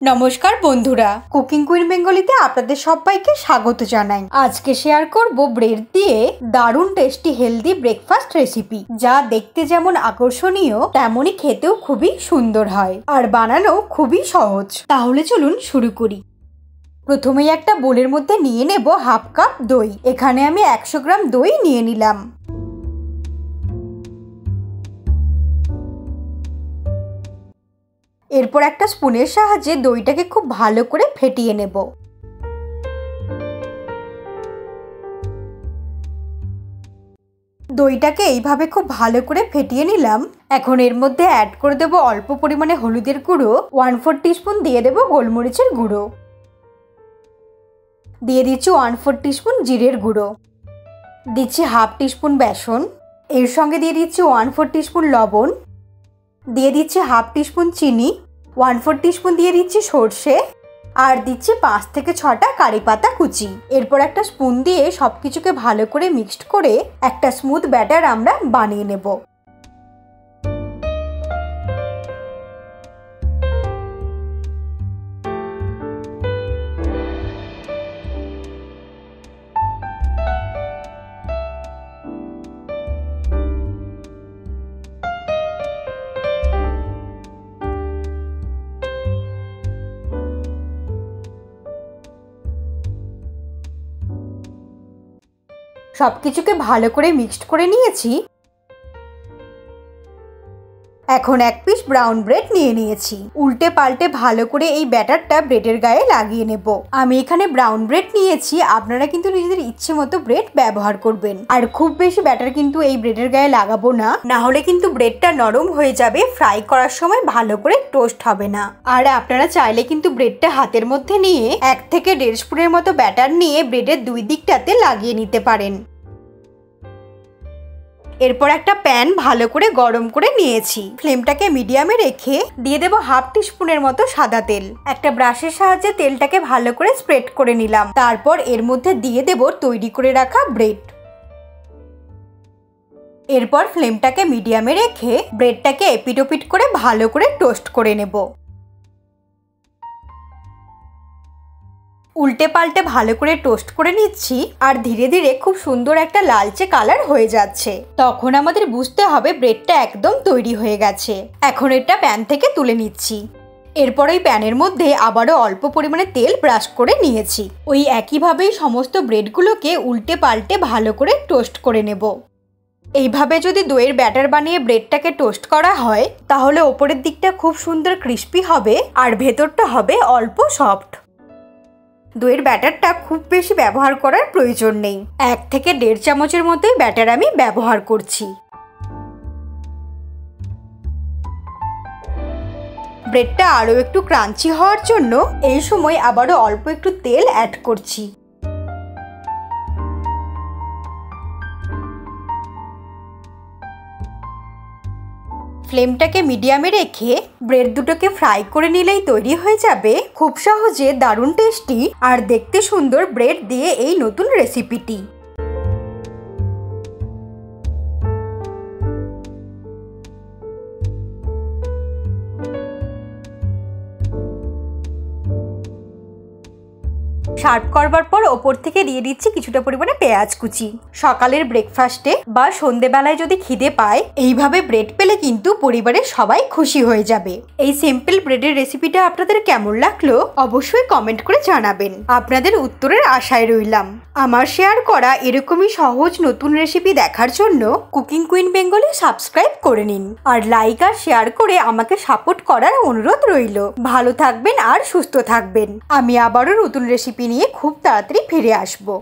নমস্কার বন্ধুরা, cooking queen বেঙ্গলিতে আপনাদের সবাইকে স্বাগত জানাই। আজকে শেয়ার করব ব্রেড দিয়ে দারুণ টেস্টি হেলদি ব্রেকফাস্ট রেসিপি, যা দেখতে যেমন আকর্ষণীয় তেমনই খেতেও খুবই সুন্দর হয় আর বানানো খুবই সহজ। তাহলে চলুন শুরু করি। প্রথমেই একটা বোলের মধ্যে নিয়ে নেব হাফ কাপ দই। এখানে আমি 100 গ্রাম দই নিয়ে নিলাম। এরপর একটা স্পুনের সাহায্যে দইটাকে খুব ভালো করে ফেটিয়ে নেব। দইটাকে এইভাবে খুব ভালো করে ফেটিয়ে নিলাম। এখন এর মধ্যে অ্যাড করে দেব অল্প পরিমাণে হলুদের গুঁড়ো, 1/4 টিস্পুন দিয়ে দেব গোলমরিচের গুঁড়ো, দিয়ে দিচ্ছি 1/4 টিস্পুন জিরের গুঁড়ো, দিচ্ছি হাফ টিস্পুন বেসন, এর সঙ্গে দিয়ে দিচ্ছি 1/4 টিস্পুন লবণ, দিয়ে দিচ্ছি হাফ টিস্পুন চিনি, 1/4 টিস্পুন দিয়ে দিচ্ছি সর্ষে, আর দিচ্ছি 5 থেকে 6টা কারি পাতা কুচি। এরপর একটা স্পুন দিয়ে সবকিছুকে ভালো করে মিক্সড করে একটা স্মুথ ব্যাটার আমরা বানিয়ে নেব। সবকিছুকে ভালো করে মিক্সড করে নিয়েছি। এখন এক পিস ব্রাউন ব্রেড নিয়ে নিয়েছি। উল্টে পাল্টে ভালো করে এই ব্যাটারটা ব্রেডের গায়ে লাগিয়ে নেব। আমি এখানে ব্রাউন ব্রেড নিয়েছি, আপনারা কিন্তু নিজেদের ইচ্ছে মতো ব্রেড ব্যবহার করবেন। আর খুব বেশি ব্যাটার কিন্তু এই ব্রেডের গায়ে লাগাবো না, না হলে কিন্তু ব্রেডটা নরম হয়ে যাবে, ফ্রাই করার সময় ভালো করে টোস্ট হবে না। আর আপনারা চাইলে কিন্তু ব্রেডটা হাতের মধ্যে নিয়ে 1 থেকে 1.5 স্পুনের মতো ব্যাটার নিয়ে ব্রেডের দুই দিকটাতে লাগিয়ে নিতে পারেন। এরপর একটা প্যান ভালো করে গরম করে নিয়েছি। ফ্লেমটাকে মিডিয়ামে রেখে দিয়ে দেব হাফ টিস্পুনের মতো সাদা তেল। একটা ব্রাশের সাহায্যে তেলটাকে ভালো করে স্প্রেড করে নিলাম। তারপর এর মধ্যে দিয়ে দেব তৈরি করে রাখা ব্রেড। এরপর ফ্লেমটাকে মিডিয়ামে রেখে ব্রেডটাকে এপিট ওপিট করে ভালো করে টোস্ট করে নেব। উল্টে পাল্টে ভালো করে টোস্ট করে নিচ্ছি। আর ধীরে ধীরে খুব সুন্দর একটা লালচে কালার হয়ে যাচ্ছে। তখন আমাদের বুঝতে হবে ব্রেডটা একদম তৈরি হয়ে গেছে। এখন এটা প্যান থেকে তুলে নিচ্ছি। এরপর ওই প্যানের মধ্যে আবারও অল্প পরিমাণে তেল ব্রাশ করে নিয়েছি। ওই একইভাবেই সমস্ত ব্রেডগুলোকে উল্টে পাল্টে ভালো করে টোস্ট করে নেব। এইভাবে যদি দইয়ের ব্যাটার বানিয়ে ব্রেডটাকে টোস্ট করা হয়, তাহলে ওপরের দিকটা খুব সুন্দর ক্রিস্পি হবে আর ভেতরটা হবে অল্প সফট। দইয়ের ব্যাটারটা খুব বেশি ব্যবহার করার প্রয়োজন নেই। 1 থেকে 1.5 চামচের মতোই ব্যাটার আমি ব্যবহার করছি। ব্রেডটা আরও একটু ক্রাঞ্চি হওয়ার জন্য এই সময় আবারও অল্প একটু তেল অ্যাড করছি। ফ্লেমটাকে মিডিয়ামে রেখে ব্রেড দুটোকে ফ্রাই করে নিলেই তৈরি হয়ে যাবে খুব সহজে দারুণ টেস্টি আর দেখতে সুন্দর ব্রেড দিয়ে এই নতুন রেসিপিটি। সার্ভ করবার পর ওপর থেকে দিয়ে দিচ্ছি কিছুটা পরিমাণে পেঁয়াজ কুচি। সকালের ব্রেকফাস্টে বা সন্ধেবেলায় যদি খিদে পায়, এইভাবে ব্রেড পেলে কিন্তু পরিবারের সবাই খুশি হয়ে যাবে। এই সিম্পল ব্রেডের রেসিপিটা আপনাদের কেমন লাগলো অবশ্যই কমেন্ট করে জানাবেন। আপনাদের উত্তরের আশায় রইলাম। আমার শেয়ার করা এরকমই সহজ নতুন রেসিপি দেখার জন্য কুকিং কুইন বেঙ্গলি সাবস্ক্রাইব করে নিন আর লাইক আর শেয়ার করে আমাকে সাপোর্ট করার অনুরোধ রইল। ভালো থাকবেন আর সুস্থ থাকবেন। আমি আবারও নতুন রেসিপি নিয়ে খুব তাড়াতাড়ি ফিরে আসবো।